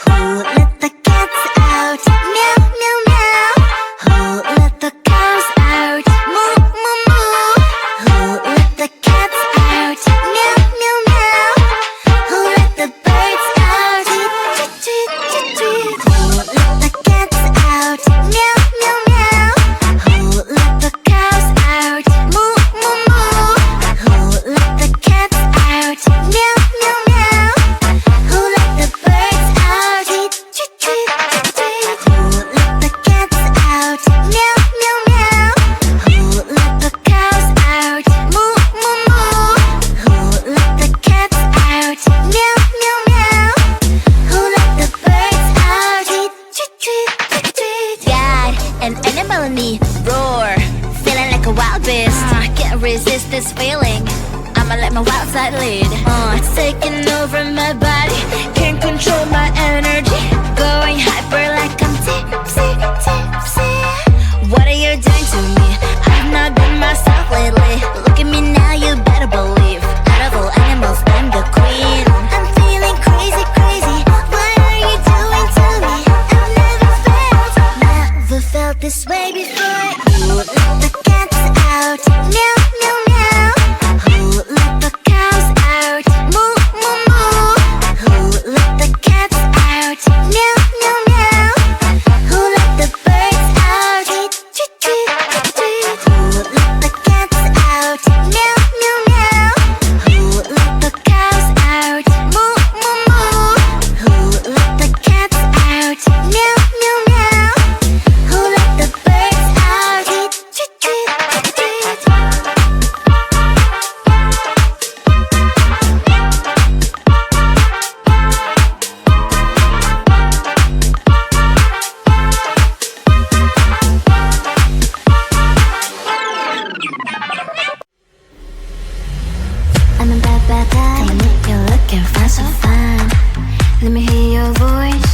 Who let the cats out? Meow, meow, meow. Who let the cows out? Moo, moo, moo. Who let the cats out? Meow, meow, meow. Who let the birds out? Tweet, tweet, tweet, tweet. Who let the cats out? Meow, meow, meow. Who let the cows out? Moo, moo, moo. Who let the cats out? Meow, meow, meow. Who let the birds out? Tweet, tweet, tweet, tweet. Who let the cats out? Meow, meow, meow. Who let the cows out? Moo, moo, moo. Who let the cats out? Meow, meow, meow. Who let the birds out? Tweet, tweet, tweet, tweet, tweet. Got an animal in me, roar, feeling like a wild beast. Can't resist this feeling, I'ma let my wild side lead. It's taking over my body, can't control my energy. Going hyper like I'm tipsy, tipsy. What are you doing to me? I've not been myself lately. Look at me now, you better believe. Out of all animals, I'm the queen. I'm feeling crazy, crazy. What are you doing to me? I've never felt this way before. Who let the cats out? Meow, meow, meow. Who let the cows out? Moo, moo, moo. Who let the cats out? Meow, meow, meow. Who let the birds out? Tweet, tweet, tweet, tweet. Who let the cats out? Meow, meow, meow. Who let the cows out? Moo, moo, moo. Who let the cats out? Meow, meow, meow. Who let the birds out? Tweet, tweet, tweet, tweet. I'm a bad, bad guy. Come on, you're looking fine, so fine. Let me hear your voice.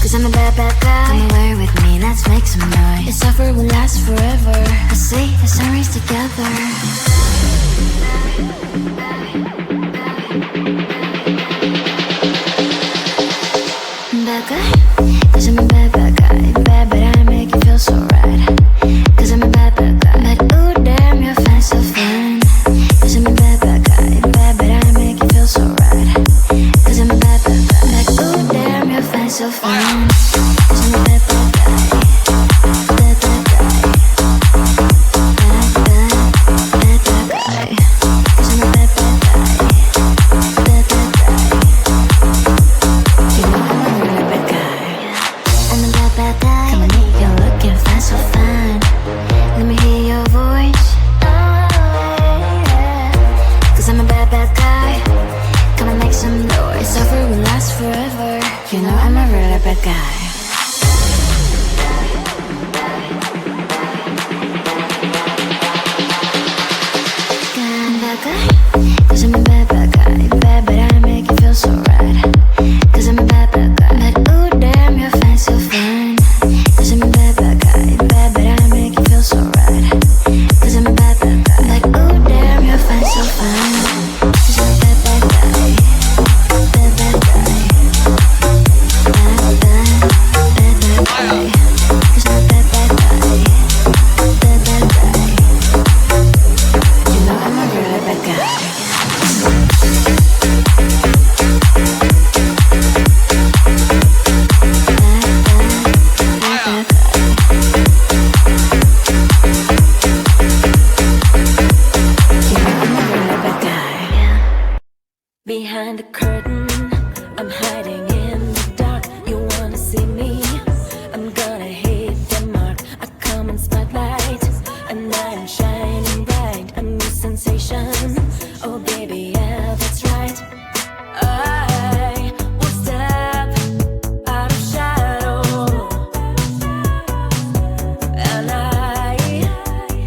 Cause I'm a bad, bad guy. Come away with me, let's make some noise. This offer will last forever. I say the sunrise together. Bad guy, cause I'm a bad, bad guy. Bad, but I make you feel so right. Cause I'm a bad, bad guy. But ooh, damn, you're fine, so fine. Cause I'm a bad, bad guy. Bad, but I make you feel so right. Cause I'm a bad, bad guy. Like, ooh, damn, you're fine, so fine. Cause I'm a bad, bad guy. Bad, bad guy. Bad, bad, bad, bad guy. Cause I'm a bad, bad guy. Bad, bad guy. You know I'm a really bad guy. I'm a bad, bad guy. Come on, you're looking fine, so fine. Let me hear your voice. Cause I'm a bad, bad guy. Come and make some noise. Suffer will last forever. You know I'm a really bad guy. Bad guy. Cause I'm a bad, bad guy. Bad, but I make you feel so right. Cause I'm a bad, bad guy. But ooh, damn, you're fine, so fine. Cause I'm a bad, bad guy. Bad, but I make you feel so right. Cause I'm a bad, bad guy. Like, ooh, damn, you're fine, so fine. Cause I'm a bad, bad guy. Bad, bad guy. Bad, bad, bad, bad guy. Cause I'm a bad, bad guy. Bad, bad guy. You know I'm a really bad guy. Behind the curtain, I'm hiding in the dark. You wanna see me? I'm gonna hit the mark. I come in spotlight, and I'm shining bright. A new sensation. Oh baby, yeah, that's right. I will step out of shadow, and I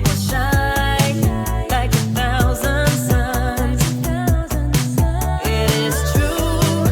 will shine like 1,000 suns. It is true.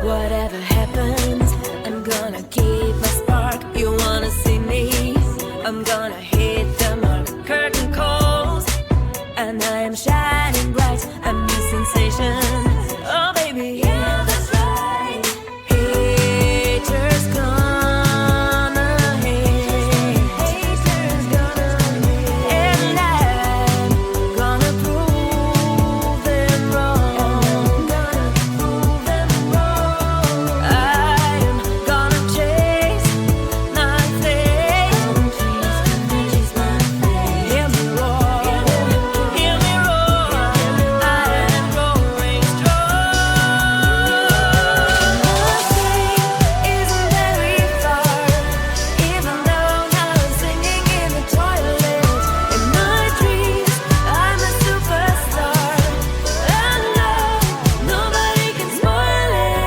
Whatever happens, I'm gonna keep my spark. You wanna see me? I'm gonna hit the mark. Curtain calls, and I am shining bright. I'm a sensation. Oh baby, yeah, that's right. Haters gonna hate. Haters gonna hate. And I'm gonna prove them wrong. Prove them wrong. I'm gonna chase my fate. Hear me roar. Hear me roar. I am roaring strong. Nothing isn't very far, even though now I'm singing in the toilet. In my dreams, I'm a superstar, and no, nobody can spoil it.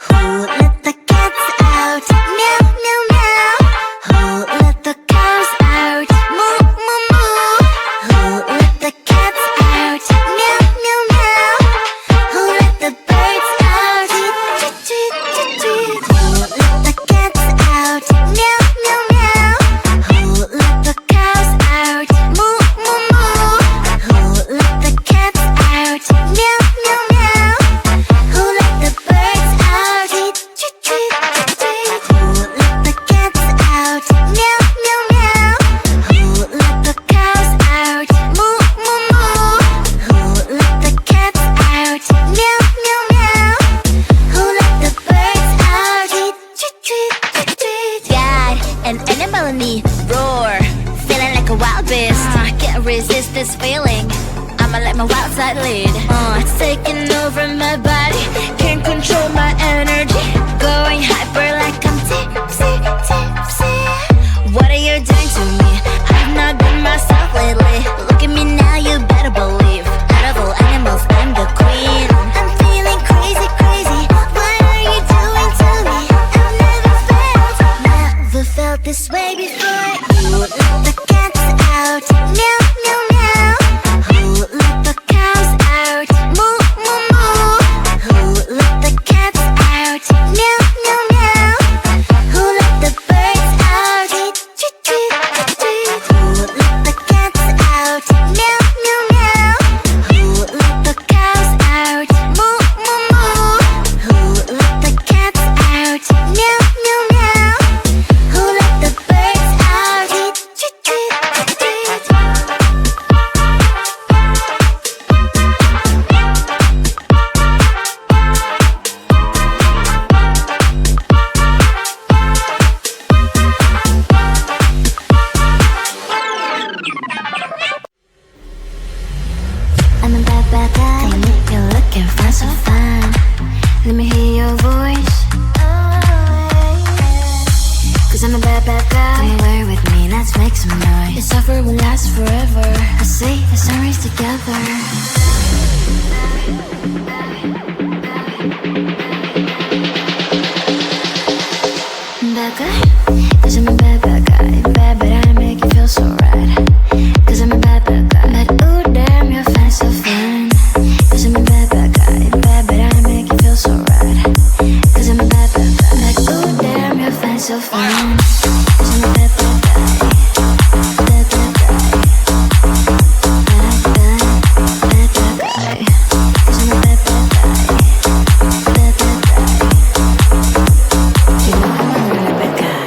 Who let the cats out? Meow, meow, meow. Who let the cows out? Moo, moo, moo. Who let the cats out? Meow, meow, meow. Who let the birds out? Tweet, tweet, tweet, tweet. Who let the cats out? Meow, meow, meow. Who let the cows out? Moo, moo, moo. Who let the cats out? Meow, meow, meow. Who let the birds out? Tweet, tweet, tweet, tweet. Who let the cats out? Meow, meow, meow. Who let the cows out? Moo, moo, moo. Who let the cats out? Meow, meow, meow. Who let the birds out? Tweet, tweet, tweet, tweet. Got an animal in me, roar, feeling like a wild beast. Can't resist this feeling. I'ma let my wild side lead. It's taking over my body, can't control my energy. Going hyper like I'm tipsy, tipsy. What are you doing to me? I've not been myself lately. Look at me now, you better believe. Out of all animals, I'm the queen. I'm feeling crazy, crazy. What are you doing to me? I've never felt this way before. Who let the cats out? Meow, meow, meow. Who let the cows out? Moo, moo, moo. Who let the cats out? Meow, meow, meow. Who let the birds out? Tweet, tweet, tweet, tweet. Who let the cats out? Meow, meow, meow. Who let the cows out? Moo, moo, moo. Who let the cats out? Meow, meow, meow. Who let the birds out? Tweet, tweet, tweet, tweet. suffer will last forever. I say the sunrise together. Bad guy, cause I'm a bad, bad guy. Bad, but I make you feel so right. Cause I'm a bad, bad guy. But ooh, damn, you're fine, so fine. Cause I'm a bad, bad guy. Bad, but I make you feel so right. Cause I'm a bad, bad guy. Like ooh, damn, you're fine, so fine. Cause I'm a bad, bad guy. Bad, bad guy. Bad, bad, bad, bad guy. Cause I'm a bad, bad guy. Bad, bad guy. You know I'm a really bad guy.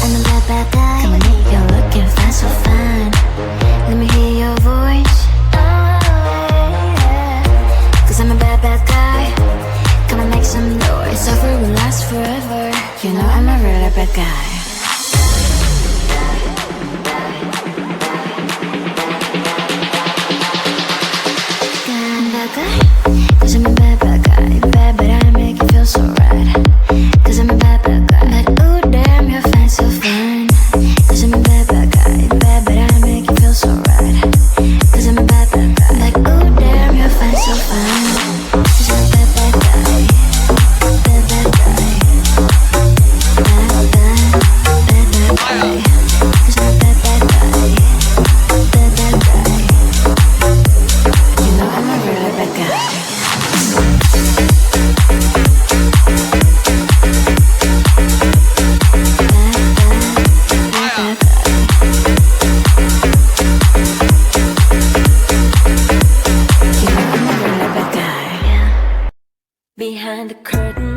I'm a bad, bad guy. Come on, you're looking fine, so fine. Let me hear your voice. Cause I'm a bad, bad guy. Come on, make some noise. Suffer will last forever. You know I'm a really bad guy. Bad guy, cause I'm a bad, bad guy. Bad, but I make you feel so right. Cause I'm a bad, bad guy. But ooh, damn, you're fine, so fine. Cause I'm a bad, bad guy. Bad, but I make you feel so right. Cause I'm a bad, bad guy. Like ooh, damn, you're fine, so fine. Cause I'm a bad, bad guy. Bad, bad guy. Bad, bad, bad, bad guy. Cause I'm a bad, bad guy. Bad, bad guy. You know I'm a really bad guy. Behind the curtain